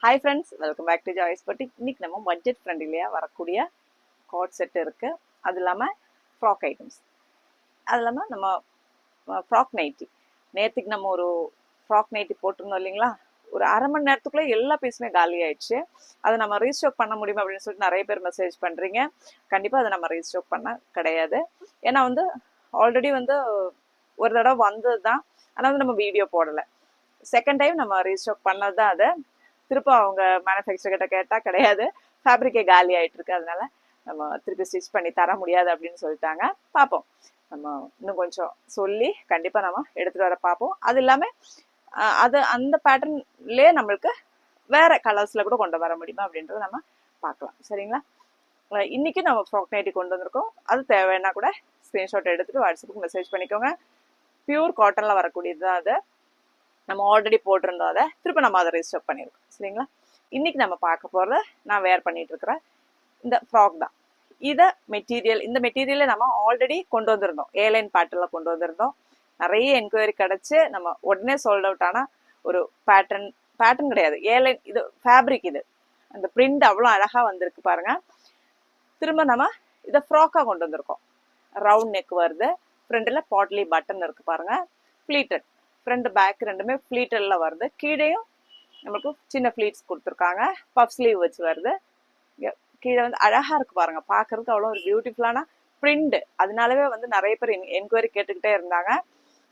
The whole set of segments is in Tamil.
Hi friends, welcome back to Joyce Boutique. இன்னைக்கு நம்ம பட்ஜெட் ஃப்ரெண்ட்லியா வரக்கூடிய காட் செட் இருக்கு. அது இல்லாம ஃப்ராக் ஐட்டம்ஸ். அது இல்லாம நம்ம ஃப்ராக் நைட்டி. நேத்துக்கு நம்ம ஒரு ஃப்ராக் நைட்டி போட்டிருந்தோம் இல்லைங்களா? ஒரு அரை மணி நேரத்துக்குள்ள எல்லா பீஸுமே காலி ஆயிடுச்சு. அதை நம்ம ரீஸ்டாக் பண்ண முடியுமா அப்படின்னு சொல்லிட்டு நிறைய பேர் மெசேஜ் பண்றீங்க. கண்டிப்பா அதை நம்ம ரீஸ்டாக் பண்ண கிடையாது. ஏன்னா ஆல்ரெடி ஒரு தடவை வந்தது தான். ஆனால் நம்ம வீடியோ போடலை. செகண்ட் டைம் நம்ம ரீஸ்டாக் பண்ணது தான் அதை திரும்ப அவங்க மேனுஃபேக்சர் கிட்ட கேட்டால் கிடையாது, ஃபேப்ரிக்கே காலி ஆகிட்டு இருக்கு, அதனால நம்ம திருப்பி ஸ்டிச் பண்ணி தர முடியாது அப்படின்னு சொல்லிட்டாங்க. பார்ப்போம், நம்ம இன்னும் கொஞ்சம் சொல்லி கண்டிப்பாக நம்ம எடுத்துகிட்டு வர பார்ப்போம். அது இல்லாமல் அந்த பேட்டர்ன்லேயே நம்மளுக்கு வேற கலர்ஸில் கூட கொண்டு வர முடியுமா அப்படின்றத நம்ம பார்க்கலாம். சரிங்களா? இன்னைக்கு நம்ம ஃப்ராக் நைட்டி கொண்டு வந்திருக்கோம். அது தேவைன்னா கூட ஸ்க்ரீன்ஷாட் எடுத்துகிட்டு வாட்ஸ்அப்புக்கு மெசேஜ் பண்ணிக்கோங்க. பியூர் காட்டனில் வரக்கூடியது தான் அது. நம்ம ஆல்ரெடி போட்டிருந்தோம், அதை திருப்பி நம்ம அதை ரீஸ்டாக் பண்ணியிருக்கோம். சரிங்களா? இன்னைக்கு நம்ம பார்க்க போகிறது நான் வேர் பண்ணிட்டு இருக்கிறேன் இந்த ஃப்ராக் தான். இந்த மெட்டீரியலை நம்ம ஆல்ரெடி கொண்டு வந்திருந்தோம், ஏலைன் பேட்டர்னில் கொண்டு வந்திருந்தோம். நிறைய என்கொயரி கிடச்சி நம்ம உடனே சோல்ட் அவுட் ஆன ஒரு பேட்டர்ன் கிடையாது, ஏலைன். இது ஃபேப்ரிக், இது அந்த பிரிண்ட் அவ்வளோ அழகாக வந்திருக்கு பாருங்க. திரும்ப நம்ம இதை ஃப்ராக்காக கொண்டு வந்திருக்கோம். ரவுண்ட் நெக் வருது, ஃப்ரண்டில் பாட்லி பட்டன் இருக்கு பாருங்க, ஃப்ளீட்டட். ஃப்ரண்ட் பேக் ரெண்டுமே ஃப்ளீட்டட்ல வருது. கீழேயும் நம்மளுக்கு சின்ன ஃப்ளீட்ஸ் கொடுத்துருக்காங்க, பஃப் ஸ்லீவ் வச்சு வருது. கீழே அழகா இருக்கு பாருங்க, பார்க்கறதுக்கு அவ்வளோ ஒரு பியூட்டிஃபுல்லான பிரிண்ட். அதனாலவே நிறைய பேர் என்கொயரி கேட்டுக்கிட்டே இருந்தாங்க.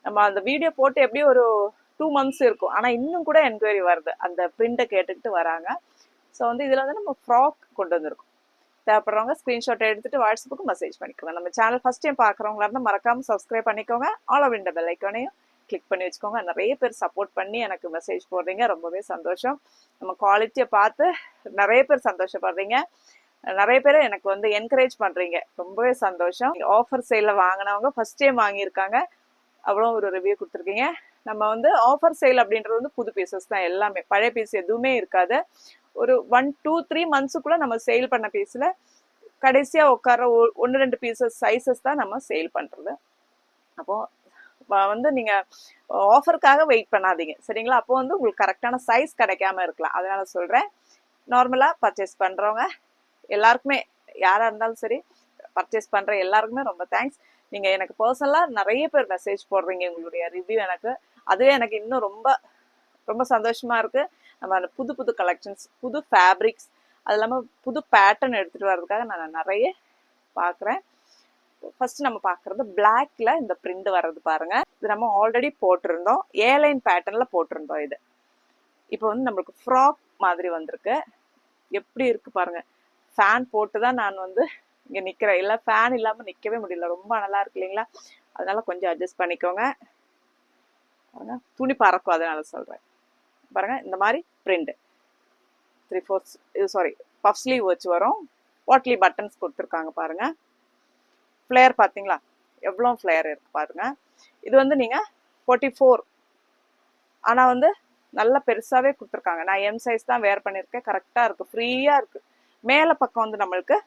நம்ம அந்த வீடியோ போட்டு எப்படியும் ஒரு 2 months இருக்கும், ஆனால் இன்னும் கூட என்கொயரி வருது, அந்த பிரிண்ட்டை கேட்டுக்கிட்டு வராங்க. ஸோ இதில் நம்ம ஃப்ராக் கொண்டு வந்திருக்கோம். தேவைப்படுறவங்க ஸ்க்ரீன்ஷாட் எடுத்துட்டு வாட்ஸ்அப்புக்கு மெசேஜ் பண்ணிக்கோங்க. நம்ம சேனல் ஃபர்ஸ்ட் டைம் பார்க்குறவங்களா இருந்தால் மறக்காம சப்ஸ்கிரைப் பண்ணிக்கோங்க. ஆல் ஓவர் இந்த பெல் ஐக்கானையும் கிளிக் பண்ணி வச்சுக்கோங்க. நிறைய பேர் சப்போர்ட் பண்ணி எனக்கு மெசேஜ் போடுறீங்க, ரொம்பவே சந்தோஷம். நம்ம குவாலிட்டியை பார்த்து நிறைய பேர் சந்தோஷப்படுறீங்க, நிறைய பேர் எனக்கு என்கரேஜ் பண்றீங்க, ரொம்பவே சந்தோஷம். ஆஃபர் சேலில் வாங்கினவங்க ஃபர்ஸ்ட் டைம் வாங்கியிருக்காங்க, அவ்வளோ ஒரு ரிவ்யூ கொடுத்துருக்கீங்க. நம்ம ஆஃபர் சேல் அப்படின்றது புது பீசஸ் தான், எல்லாமே பழைய பீஸ் எதுவுமே இருக்காது. ஒரு 1, 2, 3 monthsக்குள்ள நம்ம சேல் பண்ண பீஸில் கடைசியாக உட்கார 1-2 பீசஸ் சைஸஸ் தான் நம்ம சேல் பண்ணுறது. அப்போது நீங்கள் ஆஃபருக்காக வெயிட் பண்ணாதீங்க, சரிங்களா? அப்போ உங்களுக்கு கரெக்டான சைஸ் கிடைக்காம இருக்கலாம், அதனால சொல்கிறேன். நார்மலாக பர்ச்சேஸ் பண்ணுறவங்க எல்லாருக்குமே, யாராக இருந்தாலும் சரி, பர்ச்சேஸ் பண்ணுற எல்லாருக்குமே ரொம்ப தேங்க்ஸ். நீங்கள் எனக்கு பர்சனலாக நிறைய பேர் மெசேஜ் போடுறீங்க, உங்களுடைய ரிவ்யூ அதுவே எனக்கு இன்னும் ரொம்ப ரொம்ப சந்தோஷமாக இருக்குது. நம்ம அந்த புது புது கலெக்ஷன்ஸ், புது ஃபேப்ரிக்ஸ், அது இல்லாமல் புது பேட்டர்ன் எடுத்துகிட்டு வர்றதுக்காக நான் நிறைய பார்க்குறேன். ஃபர்ஸ்ட் நம்ம பார்க்குறது பிளாக்ல இந்த பிரிண்ட் வர்றது பாருங்க. இது நம்ம ஆல்ரெடி போட்டிருந்தோம், ஏலைன் பேட்டர்ன்ல போட்டிருந்தோம். இது இப்போ நம்மளுக்கு ஃப்ராக் மாதிரி வந்திருக்கு. எப்படி இருக்கு பாருங்க. ஃபேன் போட்டு தான் நான் இங்கே நிற்கிறேன், இல்லை ஃபேன் இல்லாமல் நிற்கவே முடியல, ரொம்ப நல்லா இருக்கு இல்லைங்களா? அதனால கொஞ்சம் அட்ஜஸ்ட் பண்ணிக்கோங்க. துணி பறக்கும், அதனால சொல்கிறேன். பாருங்க, இந்த மாதிரி பிரிண்ட் 3/4 பஃப் ஸ்லீவ் வச்சு வரும். பாட்லி பட்டன்ஸ் கொடுத்துருக்காங்க பாருங்க. ஃப்ளேர் பார்த்தீங்களா, எவ்வளோ ஃப்ளேர் இருக்கு பாருங்க. இது நீங்கள் 44, ஆனால் நல்ல பெருசாகவே கொடுத்துருக்காங்க. நான் எம் சைஸ் தான் வேர் பண்ணியிருக்கேன், கரெக்டாக இருக்குது, ஃப்ரீயாக இருக்குது. மேலே பக்கம் நம்மளுக்கு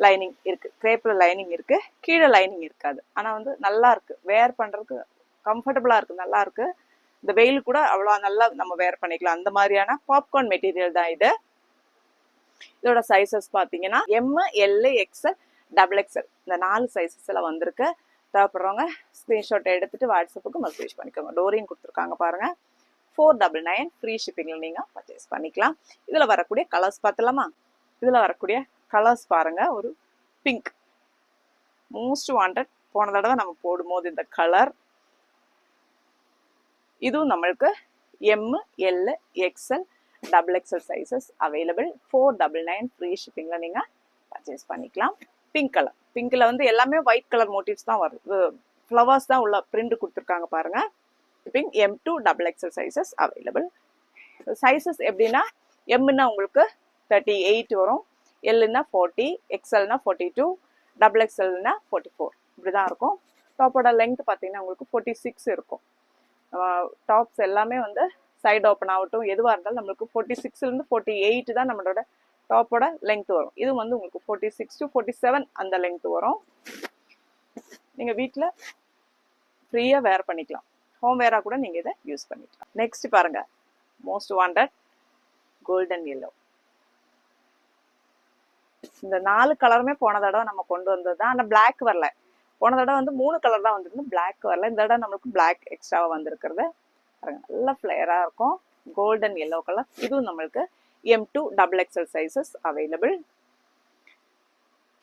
லைனிங் இருக்குது, கிரேப்பில் லைனிங் இருக்குது, கீழே லைனிங் இருக்காது. ஆனால் நல்லா இருக்குது, வேர் பண்ணுறதுக்கு கம்ஃபர்டபுளாக இருக்குது, நல்லா இருக்குது. இந்த வெயில் கூட அவ்வளோ நல்லா நம்ம வேர் பண்ணிக்கலாம், அந்த மாதிரியான பாப்கார்ன் மெட்டீரியல் தான் இது. இதோட சைஸஸ் பார்த்தீங்கன்னா எம், எல், எக்ஸ்எல், XXL, இந்த 4 சைஸஸ்ல வந்திருக்கு. தேவைப்படுறவங்க ஸ்க்ரீன்ஷாட் எடுத்துட்டு வாட்ஸ்அப்புக்கு மெசேஜ் பண்ணிக்கோங்க. டோரியும் கொடுத்துருக்காங்க பாருங்க. 499 ஃப்ரீ ஷிப்பிங்ல நீங்க பர்ச்சேஸ் பண்ணிக்கலாம். இதுல வரக்கூடிய கலர்ஸ் பார்த்தலாமா? இதுல வரக்கூடிய கலர்ஸ் பாருங்க. ஒரு பிங்க், மோஸ்ட் வாண்டட். போன தடவை நம்ம போடும்போது இந்த கலர். இதுவும் நம்மளுக்கு M, L, XL, XXL sizes available. 499 free ஷிப்பிங்ல நீங்க பர்ச்சேஸ் பண்ணிக்கலாம். பிங்க் கலர், பிங்க்ல எல்லாமே ஒயிட் கலர் மோட்டிவ்ஸ் தான் வருது, ஃப்ளவர்ஸ் தான் உள்ள பிரிண்ட் கொடுத்துருக்காங்க பாருங்க. Shipping M2 XXL sizes available. Sizes எப்படின்னா, எம்னா உங்களுக்கு 38 வரும், எல்னா 40, எக்ஸ்எல்னா 42, XXLனா 44, இப்படிதான் இருக்கும். டாப்போட லெங்த் பார்த்தீங்கன்னா உங்களுக்கு 46 இருக்கும். டாப்ஸ் எல்லாமே சைடு ஓப்பன் ஆகட்டும், எதுவாக இருந்தாலும் நம்மளுக்கு 46லேருந்து 48 தான் நம்மளோட டாப்போட லெங்த் வரும். இது உங்களுக்கு 46 to 47 அந்த லெங்த் வரும். நீங்கள் வீட்டில் ஃப்ரீயாக வேர் பண்ணிக்கலாம், ஹோம் வேராக கூட நீங்கள் இதை யூஸ் பண்ணிக்கலாம். நெக்ஸ்ட் பாருங்க, மோஸ்ட் வாண்டட் கோல்டன் எல்லோ. இந்த 4 கலருமே போன தடவை நம்ம கொண்டு வந்தது தான். ஆனால் பிளாக் வரல. போன தடவை வந்து 3 கலர் தான் வந்திருக்கு, பிளாக் வரல. இந்த தடவை நம்மளுக்கு பிளாக் எக்ஸ்ட்ராவாக வந்திருக்கிறது. நல்ல ஃப்ளேயராக இருக்கும். Golden yellow colour. இதுவும் நம்மளுக்கு M2 XXL sizes available.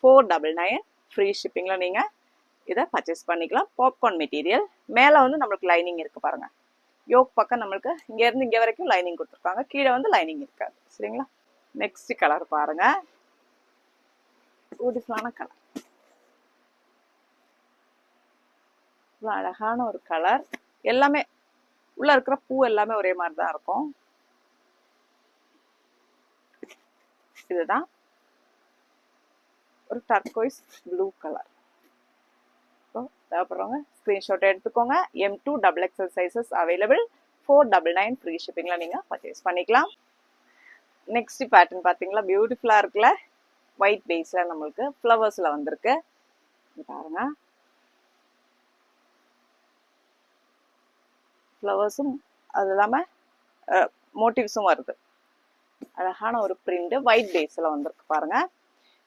499 free ஷிப்பிங்கில் நீங்கள் இதை பர்ச்சேஸ் பண்ணிக்கலாம். Popcorn material. மேலே வந்து நம்மளுக்கு லைனிங் இருக்குது பாருங்கள். யோக் பக்கம் நம்மளுக்கு இங்கேருந்து இங்கே வரைக்கும் லைனிங் கொடுத்துருக்காங்க. கீழே வந்து லைனிங் இருக்காது. சரிங்களா? நெக்ஸ்ட் கலர் பாருங்கள். பியூட்டிஃபுல்லான கலர். இவ்வளோ அழகான ஒரு கலர். எல்லாமே உள்ள இருக்கிற பூ எல்லாமே ஒரே மாதிரி தான் இருக்கும். இதுதான் ஒரு டர்கோய்ஸ் ப்ளூ கலர். தேவைப்படுறவங்க ஸ்கிரீன்ஷாட் எடுத்துக்கோங்க. M2 XXL sizes available. 499 free ஷிப்பிங்ல நீங்க பர்ச்சேஸ் பண்ணிக்கலாம். நெக்ஸ்ட் பேட்டர்ன் பாத்தீங்களா, பியூட்டிஃபுல்லா இருக்குல்ல. ஒயிட் பேஸ்ல நம்மளுக்கு ஃப்ளவர்ஸ்ல வந்திருக்கு பாருங்க. ஃப்ளவர்ஸும் அது இல்லாம மோட்டிவ்ஸும் வருது. அழகான ஒரு பிரிண்ட் ஒயிட் பேஸ்ல வந்திருக்கு பாருங்க.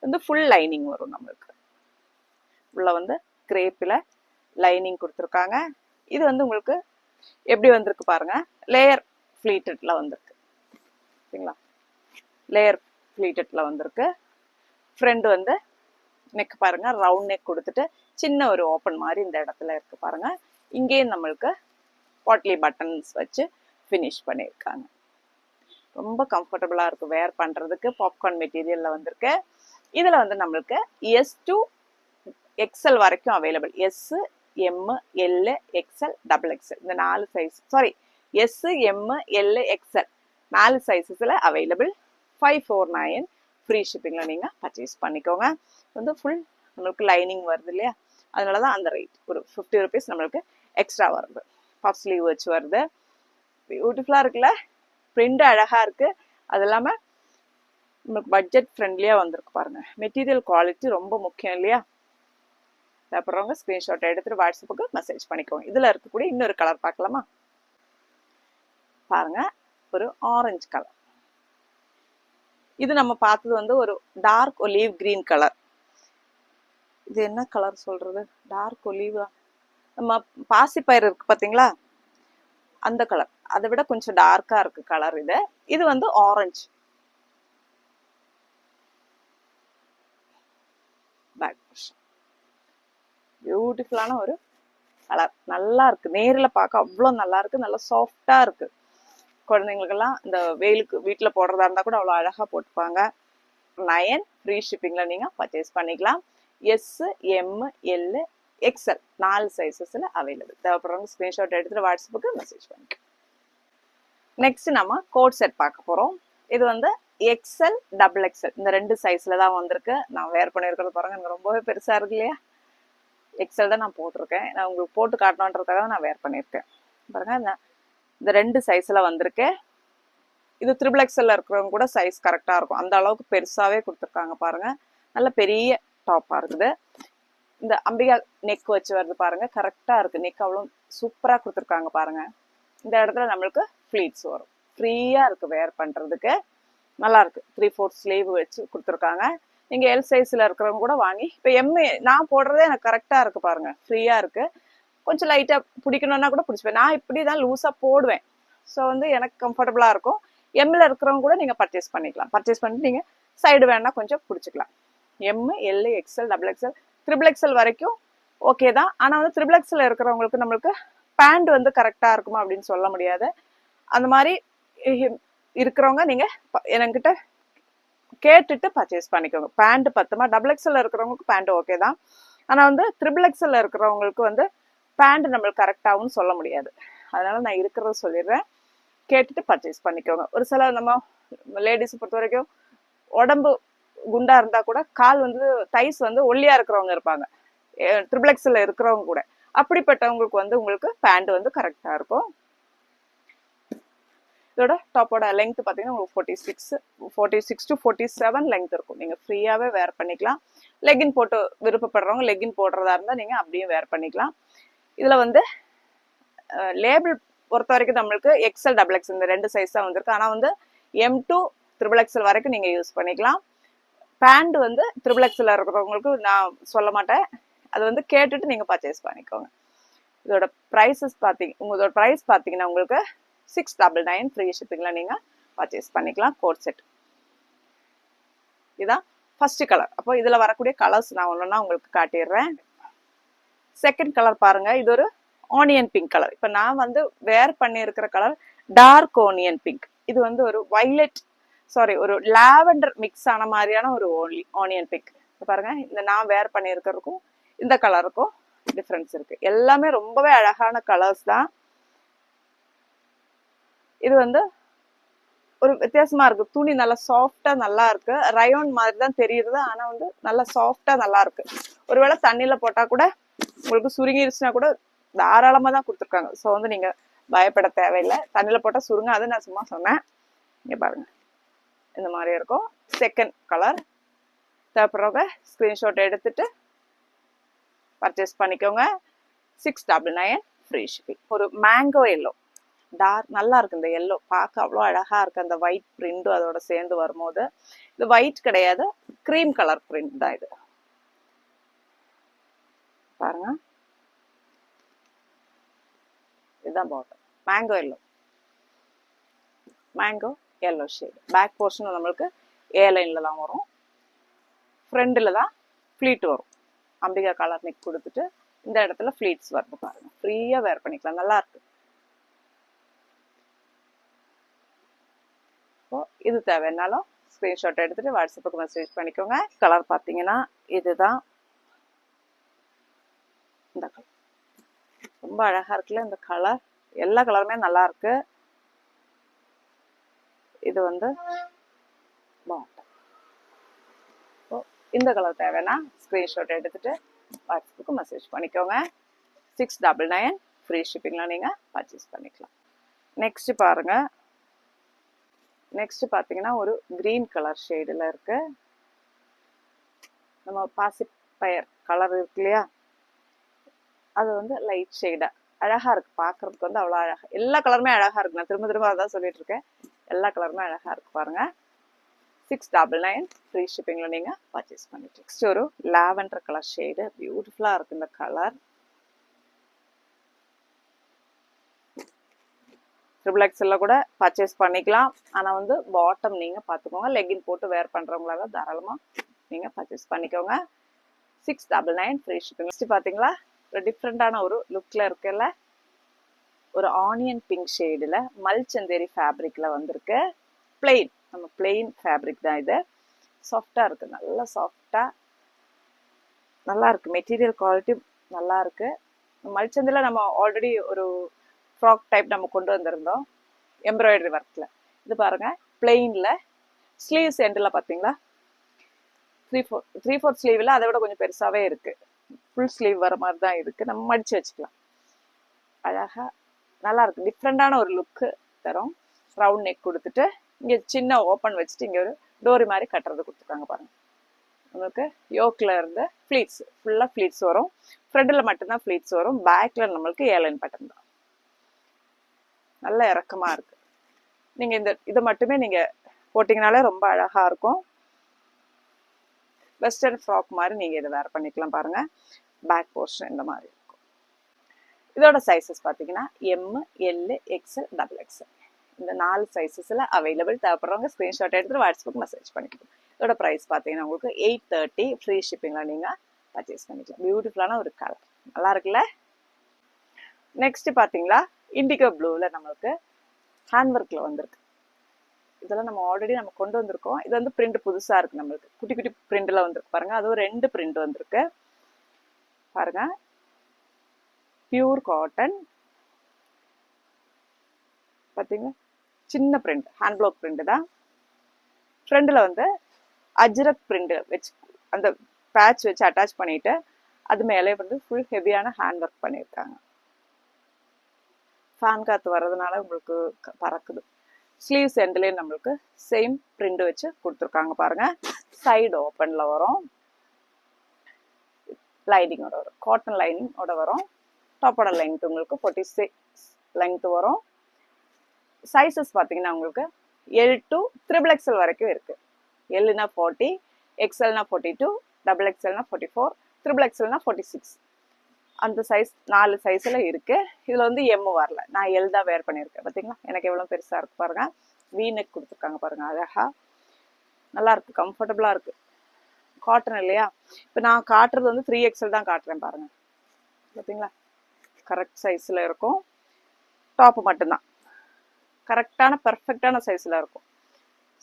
வந்து ஃபுல் லைனிங் வரும் நம்மளுக்கு. உள்ள வந்து கிரேப்பில் லைனிங் கொடுத்துருக்காங்க. இது வந்து உங்களுக்கு எப்படி வந்திருக்கு பாருங்க. லேயர் ஃப்ளீட்டட்ல வந்திருக்கு. சரிங்களா? லேயர் ஃப்ளீட்டட்ல வந்திருக்கு. ஃப்ரண்ட் வந்து நெக் பாருங்க, ரவுண்ட் நெக் கொடுத்துட்டு சின்ன ஒரு ஓப்பன் மாதிரி இந்த இடத்துல இருக்கு பாருங்க. இங்கேயும் நம்மளுக்கு பாட்லி பட்டன்ஸ் வச்சு ஃபினிஷ் பண்ணியிருக்காங்க. ரொம்ப கம்ஃபர்டபுளாக இருக்கும் வேர் பண்ணுறதுக்கு. பாப்கார்ன் மெட்டீரியலில் வந்திருக்கு. இதில் வந்து நம்மளுக்கு S to XL வரைக்கும் available. S, M, L, XL, XXL இந்த 4 size. Sorry, S, M, L, XL 4 சைஸஸில் அவைலபிள். 549 ஃப்ரீ ஷிப்பிங்கில் நீங்கள் பர்ச்சேஸ் பண்ணிக்கோங்க. வந்து ஃபுல் நம்மளுக்கு லைனிங் வருது இல்லையா, அதனால தான் அந்த ரேட் ஒரு 50 rupees நம்மளுக்கு எக்ஸ்ட்ரா வருது. பஃப் ஸ்லீவ் வச்சு வருது. பியூட்டிஃபுல்லாக இருக்குல்ல. பிரிண்ட் அழகாக இருக்குது. அது இல்லாமல் நம்மளுக்கு பட்ஜெட் ஃப்ரெண்ட்லியாக வந்திருக்கு பாருங்க. மெட்டீரியல் குவாலிட்டி ரொம்ப முக்கியம் இல்லையா. தேவைப்படுறவங்க ஸ்க்ரீன்ஷாட் எடுத்துட்டு வாட்ஸ்அப்புக்கு மெசேஜ் பண்ணிக்கோங்க. இதில் இருக்கக்கூடிய இன்னொரு கலர் பார்க்கலாமா பாருங்க. ஒரு ஆரஞ்சு கலர். இது நம்ம பார்த்தது வந்து ஒரு டார்க் ஒலிவ் கிரீன் கலர். இது என்ன கலர் சொல்றது, டார்க் ஒலிவ், நம்ம பாசிப்பயிர் இருக்கு பார்த்தீங்களா அந்த கலர். அதை விட கொஞ்சம் டார்க்கா இருக்கு கலர். இது வந்து ஆரஞ்சு. பியூட்டிஃபுல்லான ஒரு கலர். நல்லா இருக்கு. நேரில் பார்க்க அவ்வளோ நல்லா இருக்கு. நல்லா சாஃப்டா இருக்கு. குழந்தைங்களுக்கெல்லாம் இந்த வெயிலுக்கு வீட்டில் போடுறதா இருந்தால் கூட அவ்வளோ அழகாக போட்டுப்பாங்க. 9 ஃப்ரீ ஷிப்பிங்கில் நீங்கள் பர்ச்சேஸ் பண்ணிக்கலாம். S, M, L, XL 4 சைஸஸில் அவைலபிள். தேவைப்படுறவங்க ஸ்க்ரீன்ஷாட் எடுத்துகிட்டு வாட்ஸ்அப்புக்கு மெசேஜ் பண்ணிக்கலாம். நெக்ஸ்ட் நம்ம கோட் செட் பார்க்க போகிறோம். இது வந்து XL, XXL இந்த 2 சைஸில் தான் வந்திருக்கு. நான் வேர் பண்ணியிருக்கிறது பாருங்கள், எனக்கு ரொம்பவே பெருசாக இருக்கு இல்லையா. XL தான் நான் போட்டிருக்கேன். நான் உங்களுக்கு போட்டு காட்டணுன்றதுக்காக தான் நான் வேர் பண்ணியிருக்கேன் பாருங்கள். இந்த 2 சைஸில் வந்திருக்கு. இது XXL இருக்கிறவங்க கூட சைஸ் கரெக்டாக இருக்கும். அந்த அளவுக்கு பெருசாகவே கொடுத்துருக்காங்க பாருங்கள். நல்ல பெரிய டாப்பாக இருக்குது. இந்த அம்பிகா நெக் வச்சு வருது பாருங்கள். கரெக்டாக இருக்குது. நெக் அவ்வளோ சூப்பராக கொடுத்துருக்காங்க பாருங்கள். இந்த இடத்துல நம்மளுக்கு ஃப்ளீட்ஸ் வரும். ஃப்ரீயாக இருக்குது வேர் பண்ணுறதுக்கு. நல்லாயிருக்கு. 3/4 ஸ்லீவ் வச்சு கொடுத்துருக்காங்க. நீங்கள் எல் சைஸில் இருக்கிறவங்க கூட வாங்கி, இப்போ நான் போடுறதே எனக்கு கரெக்டாக இருக்குது பாருங்கள். ஃப்ரீயாக இருக்குது. கொஞ்சம் லைட்டாக பிடிக்கணுன்னா கூட பிடிச்சிப்பேன். நான் இப்படி தான் லூஸாக போடுவேன். ஸோ வந்து எனக்கு கம்ஃபர்டபுளாக இருக்கும். எம்மில் இருக்கிறவங்க கூட நீங்கள் பர்ச்சேஸ் பண்ணிக்கலாம். பர்ச்சேஸ் பண்ணிட்டு நீங்கள் சைடு வேணா கொஞ்சம் பிடிச்சிக்கலாம். M, L, XL, XXL, XXL வரைக்கும் ஓகே தான். ஆனால் வந்து XXL இருக்கிறவங்களுக்கு நம்மளுக்கு பேண்ட் வந்து கரெக்டாக இருக்குமா அப்படின்னு சொல்ல முடியாது. அந்த மாதிரி இருக்கிறவங்க நீங்கள் என்கிட்ட கேட்டுட்டு பர்ச்சேஸ் பண்ணிக்கோங்க. பேண்ட் பத்துமா. XXL இருக்கிறவங்களுக்கு பேண்ட் ஓகே தான். ஆனால் வந்து XXL இருக்கிறவங்களுக்கு வந்து பேண்ட் நம்மளுக்கு கரெக்டாகவும் சொல்ல முடியாது. அதனால நான் இருக்கிறத சொல்லிடுறேன். கேட்டுட்டு பர்ச்சேஸ் பண்ணிக்கோங்க. ஒரு சில நம்ம லேடிஸ் பொறுத்த வரைக்கும் உடம்பு குண்டா இருந்தா கூட கால் வந்து தைஸ் வந்து ஒல்லியா இருக்கிறவங்க இருப்பாங்க. XXL இருக்கிறவங்க கூட. அப்படிப்பட்டவங்களுக்கு வந்து உங்களுக்கு பேண்ட் வந்து கரெக்டா இருக்கும். இதோட டாப்போட லெங்க் பார்த்தீங்கன்னா உங்களுக்கு 46 to 47 லெங்க் இருக்கும். நீங்கள் ஃப்ரீயாகவே வேர் பண்ணிக்கலாம். லெகின் போட்டு விருப்பப்படுறவங்க லெகின் போடுறதா இருந்தால் நீங்கள் அப்படியே வேர் பண்ணிக்கலாம். இதில் வந்து லேபிள் பொறுத்த வரைக்கும் நம்மளுக்கு XL, XXL இந்த 2 சைஸ் தான் வந்திருக்கு. ஆனால் வந்து எம் டு ட்ரிபிள் எக்ஸல் வரைக்கும் நீங்கள் யூஸ் பண்ணிக்கலாம். பேண்ட் வந்து ட்ரிபிள் எக்ஸல் இருக்கிறவங்களுக்கு நான் சொல்ல மாட்டேன், அது வந்து கேட்டுட்டு நீங்கள் பர்ச்சேஸ் பண்ணிக்கோங்க. இதோட ப்ரைஸஸ் உங்களோட ப்ரைஸ் பார்த்தீங்கன்னா உங்களுக்கு 699 ஃப்ரீ ஷிப்பிங்கில் நீங்கள் பர்ச்சேஸ் பண்ணிக்கலாம் கோட் செட். இதுதான் ஃபர்ஸ்ட் கலர். அப்போ இதில் வரக்கூடிய கலர்ஸ் நான் ஒன்றுன்னா உங்களுக்கு காட்டிடுறேன். செகண்ட் கலர் பாருங்க, இது ஒரு ஆனியன் பிங்க் கலர். இப்போ நான் வந்து வேர் பண்ணியிருக்கிற கலர் டார்க் ஆனியன் பிங்க். இது வந்து ஒரு வைலட் ஒரு லாவெண்டர் மிக்ஸ் ஆன மாதிரியான ஒரு ஆனியன் பிங்க். பாருங்க, இந்த நான் வேர் பண்ணியிருக்கிறதுக்கும் இந்த கலருக்கும் டிஃப்ரென்ஸ் இருக்கு. எல்லாமே ரொம்பவே அழகான கலர்ஸ் தான். இது வந்து ஒரு வித்தியாசமா இருக்கு. துணி நல்லா சாஃப்டா நல்லா இருக்கு. ரயோன் மாதிரி தான் தெரியுது, ஆனா வந்து நல்லா சாஃப்டா நல்லா இருக்கு. ஒருவேளை தண்ணியில போட்டா கூட உங்களுக்கு சுருங்கிருச்சுன்னா கூட தாராளமா தான் கொடுத்துருக்காங்க. ஸோ வந்து நீங்க பயப்பட தேவையில்லை. தண்ணியில போட்டா சுருங்காது, நான் சும்மா சொன்னேன். இங்க பாருங்க, இந்த மாதிரி இருக்கும். செகண்ட் கலர் தேவைப்படுறவங்க ஸ்கிரீன்ஷாட் எடுத்துட்டு பர்ச்சேஸ் பண்ணிக்கோங்க. 699 ஃப்ரீ ஷிப்பிங். ஒரு மேங்கோ எல்லோ டார்க் நல்லா இருக்கு. இந்த எல்லோ பார்க்க அவ்வளோ அழகா இருக்கு. அந்த ஒயிட் பிரிண்டும் அதோட சேர்ந்து வரும்போது, இது ஒயிட் கிடையாது, கிரீம் கலர் பிரிண்ட் தான் இது. பாருங்க, இதுதான் bottom. Mango yellow shade. Back portion நம்மளுக்கு ஏ லைன்ல தான் வரும். ஃப்ரண்ட்ல தான் ஃபிளீட் வரும். அம்பிகா கலர் நெக் கொடுத்துட்டு இந்த இடத்துல ஃபிளீட்ஸ் வருது. பாருங்க, ஃப்ரீயா வேர் பண்ணிக்கலாம், நல்லா இருக்கு. இது தேவைன்னாலும் ஸ்கிரீன்ஷாட் எடுத்துட்டு வாட்ஸ்அப்புக்கு மெசேஜ் பண்ணிக்கோங்க. கலர் பார்த்தீங்கன்னா இதுதான். இந்த கலர் ரொம்ப அழகா இருக்குல்ல இந்த கலர். எல்லா கலருமே நல்லா இருக்கு. இது வந்து இந்த கலர் தேவைன்னா ஸ்கிரீன்ஷாட் எடுத்துட்டு வாட்ஸ்அப்புக்கு மெசேஜ் பண்ணிக்கோங்க. 699 ஃப்ரீ ஷிப்பிங்ல நீங்க பர்ச்சேஸ் பண்ணிக்கலாம். நெக்ஸ்ட் பாருங்க, நெக்ஸ்ட் பாத்தீங்கன்னா ஒரு கிரீன் கலர் ஷேடுல இருக்கு. நம்ம பாசிப்பயர் கலர் இருக்கு இல்லையா, அது வந்து லைட் ஷேடா அழகா இருக்கு. பாக்குறதுக்கு வந்து அவ்வளவு அழகா, எல்லா கலருமே அழகா இருக்கு. நான் திரும்ப திரும்ப அதான் சொல்லிட்டு இருக்கேன், எல்லா கலருமே அழகா இருக்கு. பாருங்க, 699 ஃப்ரீ ஷிப்பிங்ல நீங்க பர்ச்சேஸ் பண்ணிக்கலாம். நெக்ஸ்ட் ஒரு லாவெண்டர் கலர் ஷேடு, பியூட்டிஃபுல்லா இருக்கு இந்த கலர். ட்ரிபிள் எக்ஸ்எல்ல கூட பர்ச்சேஸ் பண்ணிக்கலாம். ஆனால் வந்து பாட்டம் நீங்கள் பார்த்துக்கோங்க. லெகின் போட்டு வேர் பண்ணுறவங்களால தாராளமாக நீங்கள் பர்ச்சேஸ் பண்ணிக்கோங்க. 699 ஃப்ரீ ஷிப்பிங். நெக்ஸ்ட் பார்த்தீங்களா, ஒரு டிஃப்ரெண்டான ஒரு லுக்கில் இருக்குல்ல, ஒரு ஆனியன் பிங்க் ஷேடில் மல்சந்தேரி ஃபேப்ரிக்கில் வந்திருக்கு. பிளெயின், நம்ம பிளெயின் ஃபேப்ரிக் தான் இது. சாஃப்டாக இருக்குது, நல்லா சாஃப்டாக நல்லா இருக்குது. மெட்டீரியல் குவாலிட்டி நல்லா இருக்குது. மல்சந்தில் நம்ம ஆல்ரெடி ஒரு ஃப்ராக் டைப் நம்ம கொண்டு வந்திருந்தோம் எம்ப்ராய்டரி ஒர்க்கில். இது பாருங்க, பிளெயினில் ஸ்லீவ்ஸ் எண்டில் பார்த்தீங்களா 3/4 ஸ்லீவில் அதை விட கொஞ்சம் பெருசாகவே இருக்குது. ஃபுல் ஸ்லீவ் வர மாதிரி தான் இருக்குது. நம்ம மடித்து வச்சுக்கலாம். அழகாக நல்லா இருக்குது. டிஃப்ரெண்டான ஒரு லுக்கு தரும். ரவுண்ட் நெக் கொடுத்துட்டு இங்கே சின்ன ஓப்பன் வச்சுட்டு இங்கே ஒரு டோரி மாதிரி கட்டுறது கொடுத்துருக்காங்க. பாருங்கள், நம்மளுக்கு யோக்கில் இருந்து ஃப்ளீட்ஸ் ஃபுல்லாக ஃப்ளீட்ஸ் வரும். ஃப்ரண்டில் மட்டும்தான் ஃப்ளீட்ஸ் வரும். பேக்கில் நம்மளுக்கு ஏலைன் பட்டன் தான். நல்ல இறக்கமா இருக்கு. நீங்க இதை மட்டுமே நீங்க போட்டீங்கனாலே ரொம்ப அழகா இருக்கும். வெஸ்டர்ன் ஃப்ராக் மாதிரி நீங்க இதை வேர் பண்ணிக்கலாம். பாருங்க, பேக் போர்ஷன் இந்த மாதிரி இருக்கும். இதோட சைஸஸ் பார்த்தீங்கன்னா M, L, XL, double XL இந்த 4 சைஸஸ்ல அவைலபிள். தேவைப்படுறவங்க ஸ்கிரீன்ஷாட் எடுத்துட்டு வாட்ஸ்அப்புக்கு மெசேஜ் பண்ணிக்கலாம். இதோட ப்ரைஸ் பார்த்தீங்கன்னா உங்களுக்கு 830 ஃப்ரீ ஷிப்பிங்ல நீங்க பர்ச்சேஸ் பண்ணிக்கலாம். பியூட்டிஃபுல்லான ஒரு கலர், நல்லா இருக்குல்ல. நெக்ஸ்ட் பார்த்தீங்களா, இண்டிகோ ப்ளூவில் நம்மளுக்கு ஹேண்ட் ஒர்க்கில் வந்திருக்கு. இதெல்லாம் நம்ம ஆல்ரெடி நம்ம கொண்டு வந்திருக்கோம். இது வந்து பிரிண்ட் புதுசாக இருக்குது. நம்மளுக்கு குட்டி குட்டி பிரிண்டில் வந்திருக்கு. பாருங்கள், அதுவும் 2 பிரிண்ட் வந்திருக்கு. பாருங்கள், பியூர் காட்டன். பார்த்தீங்கன்னா சின்ன பிரிண்ட், ஹேண்ட் பிளாக் பிரிண்ட் தான். ஃப்ரண்டில் வந்து அஜ்ரக் பிரிண்ட் வச்சு அந்த பேட்ச் வச்சு அட்டாச் பண்ணிட்டு அது மேலே வந்து ஃபுல் ஹெவியான ஹேண்ட் ஒர்க் பண்ணியிருக்காங்க. ஃபேன் காற்று வர்றதுனால உங்களுக்கு பறக்குது. ஸ்லீவ்ஸ் எண்ட்லேயே நம்மளுக்கு சேம் பிரிண்ட் வச்சு கொடுத்துருக்காங்க. பாருங்க, சைடு ஓப்பனில் வரும், லைனிங்கோட வரும், காட்டன் லைனிங்கோட வரும். டாப்போட லென்த் உங்களுக்கு 46 லென்த் வரும். சைஸஸ் பார்த்தீங்கன்னா உங்களுக்கு எல் டு ட்ரிபிள் எக்ஸல் வரைக்கும் இருக்கு. எல்னா 40, எக்ஸல்னா 42, டபுள் எக்ஸல்னா 44, ட்ரிபிள் எக்ஸல்னா 46. அந்த சைஸ் 4 சைஸ்ல இருக்கு. இதுல வந்து எம் வரல, நான் எல் தான் வேர் பண்ணியிருக்கேன். பாத்தீங்களா எனக்கு எவ்வளவு பெருசா இருக்கு பாருங்க. வி நெக் கொடுத்துருக்காங்க பாருங்க, அழகா நல்லா இருக்கு, கம்ஃபர்டபுளா இருக்கு. காட்டன் இல்லையா? இப்போ நான் காட்டுறது வந்து 3XL தான் காட்டுறேன் பாருங்க. பார்த்தீங்களா கரெக்ட் சைஸ்ல இருக்கும். டாப் மட்டும்தான் கரெக்டான பெர்ஃபெக்டான சைஸ்ல இருக்கும்.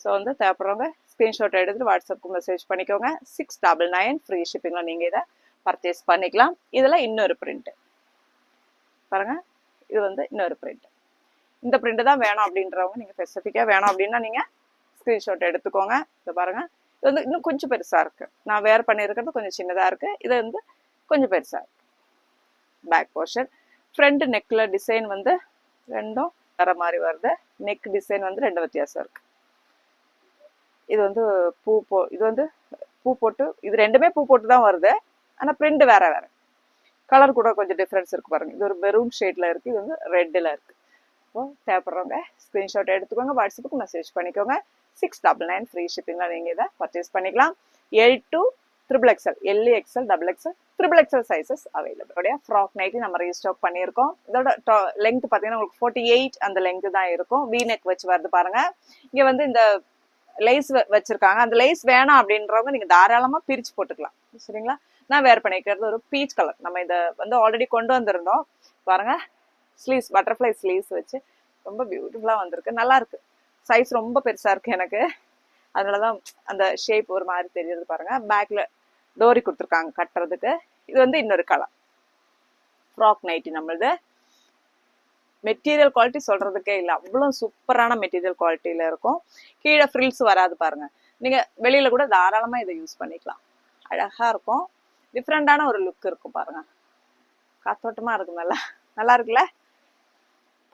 ஸோ வந்து தேவைப்படுறவங்க ஸ்க்ரீன்ஷாட் எடுத்துட்டு வாட்ஸ்அப்புக்கு மெசேஜ் பண்ணிக்கோங்க. 699 ஃப்ரீ ஷிப்பிங்ல நீங்க இதை பர்ச்சேஸ் பண்ணிக்கலாம். இதுல இன்னொரு பிரிண்ட் பாருங்க, இது வந்து இன்னொரு பிரிண்ட். இந்த பிரிண்ட் தான் வேணும் அப்படின்றவங்க நீங்க ஸ்பெசிஃபிக்கா வேணும் அப்படின்னா நீங்க ஸ்கிரீன்ஷாட் எடுத்துக்கோங்க. இதை பாருங்க, இது வந்து இன்னும் கொஞ்சம் பெருசா இருக்கு. நான் வேர் பண்ணியிருக்கிறது கொஞ்சம் சின்னதா இருக்கு, இது வந்து கொஞ்சம் பெருசா இருக்கு. பேக் போர்ஷன், ஃப்ரண்ட் நெக்ல டிசைன் வந்து ரெண்டும் வர மாதிரி வருது. நெக் டிசைன் வந்து ரெண்டு வித்தியாசம் இருக்கு. இது வந்து இது வந்து பூ போட்டு, இது ரெண்டுமே பூ போட்டு தான் வருது. ஆனா பிரிண்ட் வேற வேற, கலர் கூட கொஞ்சம் டிஃபரன்ஸ் இருக்கு பாருங்க. இது ஒரு மெரூன் ஷேட்ல இருக்கு, இது வந்து ரெட்ல இருக்கு. இப்போ தேவைப்படுறவங்க ஸ்கிரீன்ஷாட் எடுத்துக்கோங்க, வாட்ஸ்அப்புக்கு மெசேஜ் பண்ணிக்கோங்க. 699 ஃப்ரீ ஷிப்பிங்ல நீங்க இதை பர்ச்சேஸ் பண்ணிக்கலாம். L to triple XL, L XL, double XL, triple XL sizes available. Frock nighty நம்ம ரீஸ்டாக் பண்ணியிருக்கோம். இதோட லெங்த் பார்த்தீங்கன்னா உங்களுக்கு 48 அந்த லெங்த் தான் இருக்கும். வி நெக் வச்சு வருது பாருங்க. இங்க வந்து இந்த லேஸ் வச்சிருக்காங்க. அந்த லேஸ் வேணாம் அப்படின்றவங்க நீங்க தாராளமா பிரிச்சு போட்டுக்கலாம். சரிங்களா? நான் வேர் பண்ணிக்கிறது ஒரு பீச் கலர். நம்ம இதை வந்து ஆல்ரெடி கொண்டு வந்திருந்தோம் பாருங்க. ஸ்லீவ்ஸ், பட்டர்ஃப்ளை ஸ்லீவ்ஸ் வச்சு ரொம்ப பியூட்டிஃபுல்லா வந்திருக்கு, நல்லா இருக்கு. சைஸ் ரொம்ப பெருசா இருக்கு எனக்கு, அதனாலதான் அந்த ஷேப் ஒரு மாதிரி தெரியுது பாருங்க. பேக்ல டோரி கொடுத்துருக்காங்க கட்டுறதுக்கு. இது வந்து இன்னொரு கலர் ஃப்ராக் நைட்டி. நம்மளது மெட்டீரியல் குவாலிட்டி சொல்றதுக்கே இல்லை, அவ்வளவு சூப்பரான மெட்டீரியல் குவாலிட்டியில இருக்கும். கீழே ஃப்ரில்ஸ் வராது பாருங்க. நீங்க வெளியில கூட தாராளமா இதை யூஸ் பண்ணிக்கலாம். அழகா இருக்கும், டிஃப்ரெண்டான ஒரு லுக் இருக்கும் பாருங்க. காத்தோட்டமா இருக்கு, நல்லா நல்லா இருக்குல்ல,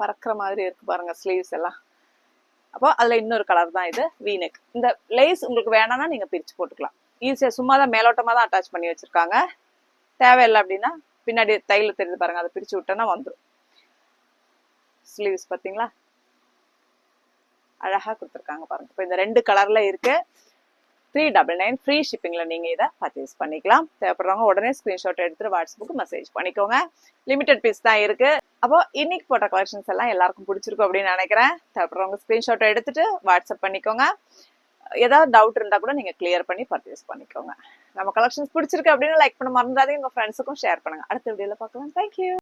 பறக்கிற மாதிரி இருக்கு பாருங்க ஸ்லீவ்ஸ் எல்லாம். அப்போ அதுல இன்னொரு கலர் தான் இது, வி நெக். இந்த லேஸ் உங்களுக்கு வேணாம்னா நீங்க பிரிச்சு போட்டுக்கலாம். ஈஸியா சும்மா தான் மேலோட்டமா தான் அட்டாச் பண்ணி வச்சிருக்காங்க. தேவையில்லை அப்படின்னா பின்னாடி தையல் தெரியுது பாருங்க, அதை பிரிச்சு விட்டோன்னா வந்துடும். ஸ்லீவ்ஸ் பாத்தீங்களா அழகா கொடுத்துருக்காங்க பாருங்க. இப்போ இந்த ரெண்டு கலர்ல இருக்கு. 399 ஃப்ரீ ஷிப்பிங்ல நீங்க இதை பர்ச்சேஸ் பண்ணிக்கலாம். தேவைப்படுறவங்க உடனே ஸ்கிரீன்ஷாட் எடுத்துட்டு வாட்ஸ்அப்புக்கு மெசேஜ் பண்ணிக்கோங்க. லிமிடெட் பீஸ் தான் இருக்கு. அப்போ இன்னைக்கு போட்ட கலெக்ஷன்ஸ் எல்லாம் எல்லாருக்கும் பிடிச்சிருக்கும் அப்படின்னு நினைக்கிறேன். தேவைப்படுறவங்க ஸ்கிரீன்ஷாட் எடுத்துட்டு வாட்ஸ்அப் பண்ணிக்கோங்க. ஏதாவது டவுட் இருந்தா கூட நீங்க கிளியர் பண்ணி பர்ச்சேஸ் பண்ணிக்கோங்க. நம்ம கலெக்ஷன்ஸ் பிடிச்சிருக்கு அப்படின்னு லைக் பண்ண மறந்துடாதீங்க, உங்க ஃப்ரெண்ட்ஸுக்கும் ஷேர் பண்ணுங்க. அடுத்த வீடியோல பார்க்கலாம். தேங்க்யூ.